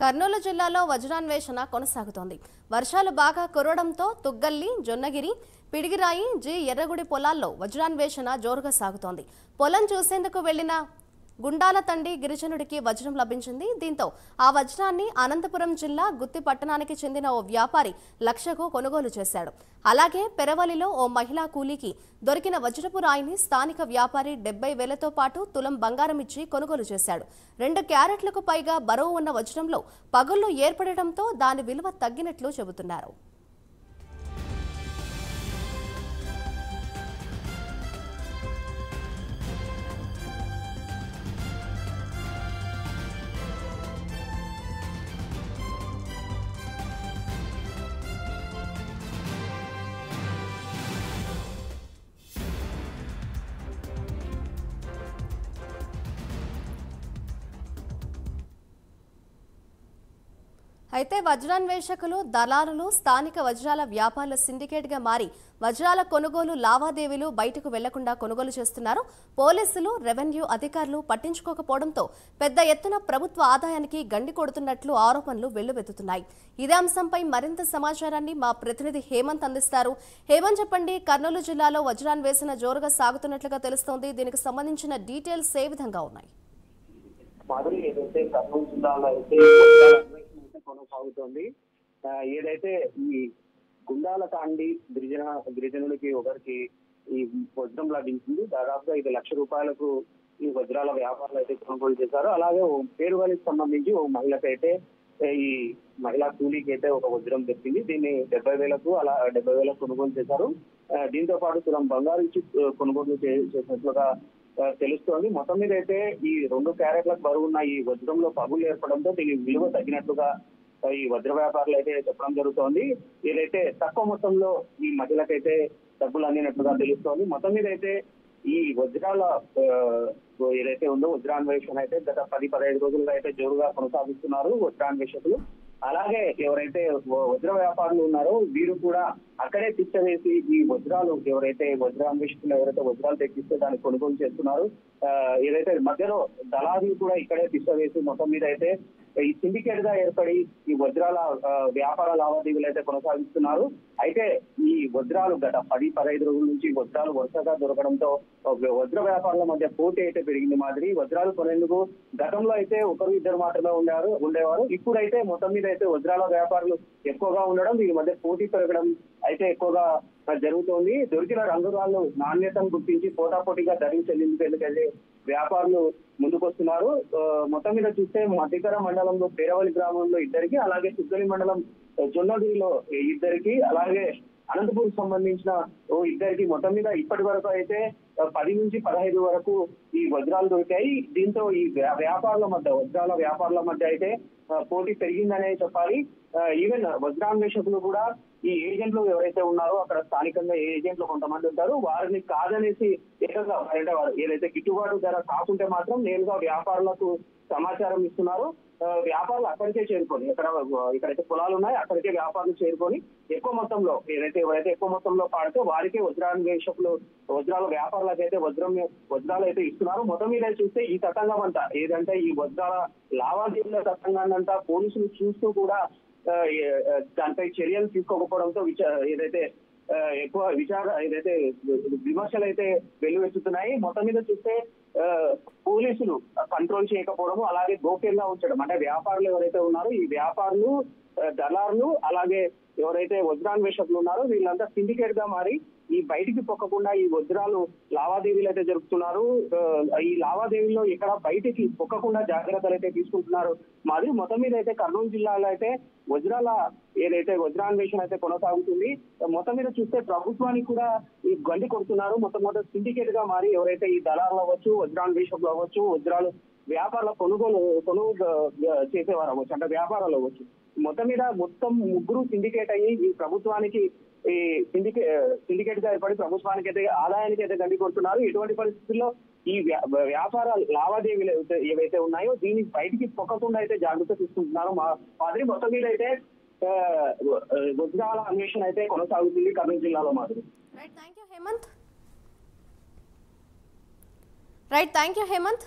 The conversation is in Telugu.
కర్నూలు జిల్లాలో వజ్రాన్వేషణ కొనసాగుతోంది. వర్షాలు బాగా కురవడంతో తుగ్గల్లి, జొన్నగిరి, పిడిగిరాయి, ఎర్రగుడి పొలాల్లో వజ్రాన్వేషణ జోరుగా సాగుతోంది. పొలం చూసేందుకు వెళ్లిన గుండాల తండి గిరిజనుడికి వజ్రం లభించింది. దీంతో ఆ వజ్రాన్ని అనంతపురం జిల్లా గుత్తి పట్టణానికి చెందిన ఓ వ్యాపారి 1,00,000కు కొనుగోలు చేశాడు. అలాగే పెరవలిలో ఓ మహిళా కూలీకి దొరికిన వజ్రపు రాయిని స్థానిక వ్యాపారి 70,000తో పాటు తులం బంగారం ఇచ్చి కొనుగోలు చేశాడు. 2 క్యారెట్లకు పైగా బరువు ఉన్న వజ్రంలో పగుళ్లు ఏర్పడటంతో దాని విలువ తగ్గినట్లు చెబుతున్నారు. అయితే వజ్రాన్వేషకులు, దళారులు స్థానిక వజ్రాల వ్యాపారుల సిండికేట్గా మారి వజ్రాల కొనుగోలు లావాదేవీలు బయటకు వెళ్లకుండా కొనుగోలు చేస్తున్నారు. పోలీసులు, రెవెన్యూ అధికారులు పట్టించుకోకపోవడంతో పెద్ద ఎత్తున ప్రభుత్వ ఆదాయానికి గండి కొడుతున్నట్లు ఆరోపణలు వెల్లువెత్తుతున్నాయి. ఇదే అంశంపై మరింత సమాచారాన్ని మా ప్రతినిధి హేమంత్ అందిస్తారు. హేమంత్, చెప్పండి, కర్నూలు జిల్లాలో వజ్రాన్వేషణ జోరుగా సాగుతున్నట్లుగా తెలుస్తోంది. దీనికి సంబంధించిన డీటెయిల్స్ ఏ విధంగా ఉన్నాయి? ఏదైతే కర్నూలు జిల్లాలో అయితే కొనసాగుతోంది. ఏదైతే ఈ గుండాల తాండి గిరిజనుడికి ఒకరికి ఈ వజ్రం లభించింది. దాదాపుగా 5,00,000 రూపాయలకు ఈ వజ్రాల వ్యాపారులు అయితే కొనుగోలు చేశారు. అలాగే పేరువలికి సంబంధించి ఓ మహిళకైతే ఈ మహిళా కూలీకి అయితే ఒక వజ్రం దొరికింది. దీన్ని 70,000 కొనుగోలు చేశారు. దీంతో పాటు తులం బంగారు ఇచ్చి కొనుగోలు చేసినట్లుగా తెలుస్తోంది. మొత్తం మీద అయితే ఈ 2 క్యారెట్లకు బరువున్న ఈ వజ్రంలో పగులు ఏర్పడంతో దీని విలువ తగ్గినట్లుగా ఈ వజ్ర వ్యాపారులు అయితే చెప్పడం జరుగుతోంది. ఏదైతే తక్కువ మొత్తంలో ఈ మహిళకైతే డబ్బులు అందినట్లుగా తెలుస్తోంది. మొత్తం మీద అయితే ఈ వజ్రాల ఏదైతే ఉందో వజ్రాన్వేషణ అయితే గత 10-15 రోజులుగా అయితే జోరుగా కొనసాగిస్తున్నారు వజ్రాన్వేషకులు. అలాగే ఎవరైతే వజ్ర వ్యాపారులు ఉన్నారో వీరు కూడా అక్కడే తిష్టవేసి ఈ వజ్రాలు ఎవరైతే వజ్రాన్వేషకులు ఎవరైతే వజ్రాలు తెచ్చిస్తే దాన్ని కొనుగోలు చేస్తున్నారు. ఏదైతే మధ్యలో దళారులు కూడా ఇక్కడే తిష్టవేసి మొత్తం మీద అయితే ఈ సిండికేట్ గా ఏర్పడి ఈ వజ్రాల వ్యాపార లావాదేవీలు అయితే కొనసాగిస్తున్నారు. అయితే ఈ వజ్రాలు గత 10-15 రోజుల నుంచి వజ్రాలు వరుసగా దొరకడంతో వజ్ర వ్యాపారుల మధ్య పోటీ అయితే పెరిగింది. మాదిరి వజ్రాలు కొనేందుకు గతంలో అయితే 1-2 మాత్రమే ఉండేవారు. ఇప్పుడైతే మొత్తం మీద అయితే వజ్రాల వ్యాపారులు ఎక్కువగా ఉండడం, వీరి మధ్య పోటీ పెరగడం అయితే ఎక్కువగా జరుగుతోంది. దొరికిన రంగురాళ్ళు నాణ్యతను గుర్తించి పోటాపోటీగా ధరించేందుకైతే వ్యాపారులు ముందుకొస్తున్నారు. మొత్తం మీద చూస్తే మధ్యకర మండలంలో పేరవలి గ్రామంలో 2కి, అలాగే తుగ్గలి మండలం జొన్నగిరిలో 2కి, అలాగే అనంతపూర్ సంబంధించిన 2కి మొత్తం మీద ఇప్పటి వరకు అయితే 10 నుంచి 15 వరకు ఈ వజ్రాలు దొరికాయి. దీంతో ఈ వజ్రాల వ్యాపారుల మధ్య అయితే పోటీ పెరిగిందనే చెప్పాలి. ఈవెన్ వజ్రాన్వేషకులు కూడా ఈ ఏజెంట్లు ఎవరైతే ఉన్నారో అక్కడ స్థానికంగా ఏజెంట్లు కొంతమంది ఉంటారు, వారిని కాదనేసి ఏకంగా వారు ఏదైతే గిట్టుబాటు ధర కాకుంటే మాత్రం నేరుగా వ్యాపారులకు సమాచారం ఇస్తున్నారు. వ్యాపారులు అక్కడికే చేరుకొని ఇక్కడైతే పొలాలు ఉన్నాయి అక్కడికే వ్యాపారులు చేరుకొని ఎక్కువ మొత్తంలో ఎవరైతే ఎక్కువ మొత్తంలో పాడితే వారికే వజ్రాన్వేషకులు వజ్రాల వ్యాపారులకు అయితే వజ్రాలు అయితే ఇస్తున్నారు. మొత్తం మీద చూస్తే ఈ తతంగం అంతా ఏదంటే ఈ వజ్రాల లావాదేవీల తతంగాన్ని అంతా పోలీసులు చూస్తూ కూడా దానిపై చర్యలు తీసుకోకపోవడంతో ఏదైతే ఎక్కువ ఏదైతే విమర్శలు అయితే వెల్లువెత్తుతున్నాయి. మొత్తం మీద చూస్తే పోలీసులు కంట్రోల్ చేయకపోవడము, అలాగే గోప్యంగా ఉంచడం, అంటే వ్యాపారులు ఎవరైతే ఉన్నారో ఈ వ్యాపారులు, దళారులు, అలాగే ఎవరైతే వజ్రాన్వేషకులు ఉన్నారో వీళ్ళంతా సిండికేట్ గా మారి ఈ బయటికి పొక్కకుండా ఈ వజ్రాలు లావాదేవీలు అయితే జరుపుతున్నారు. ఈ లావాదేవీల్లో ఇక్కడ బయటికి పొక్కకుండా జాగ్రత్తలు అయితే తీసుకుంటున్నారు. మాది మొత్తం మీద అయితే కర్నూలు జిల్లాలో అయితే వజ్రాన్వేషణ అయితే కొనసాగుతుంది. మొత్తం మీద చూస్తే ప్రభుత్వానికి కూడా ఈ గండి కొడుతున్నారు. మొత్తం సిండికేట్ గా మారి ఎవరైతే ఈ దళారులు అవ్వచ్చు, వజ్రాన్వేషకులు అవ్వచ్చు, వజ్రాలు వ్యాపారాల కొనుగోలు చేసేవారు అవ్వచ్చు, అంటే వ్యాపారాలు అవ్వచ్చు, మొత్తం ముగ్గురు సిండికేట్ అయ్యి ఈ ప్రభుత్వానికి ఈ సిండికేట్ గా ఏర్పడి ప్రభుత్వానికి అయితే ఆదాయానికి అయితే గండి కొడుతున్నారు. ఇటువంటి పరిస్థితుల్లో ఈ వ్యాపార లావాదేవీలు ఏవైతే ఉన్నాయో దీన్ని బయటికి పొక్కకుండా అయితే జాగ్రత్త తీసుకుంటున్నారు. మాదిరి మొత్తం మీద అయితే వజ్రాల అన్వేషణ అయితే కొనసాగుతుంది కర్నూలు జిల్లాలో. మాదిరి థ్యాంక్ యూ హేమంత్.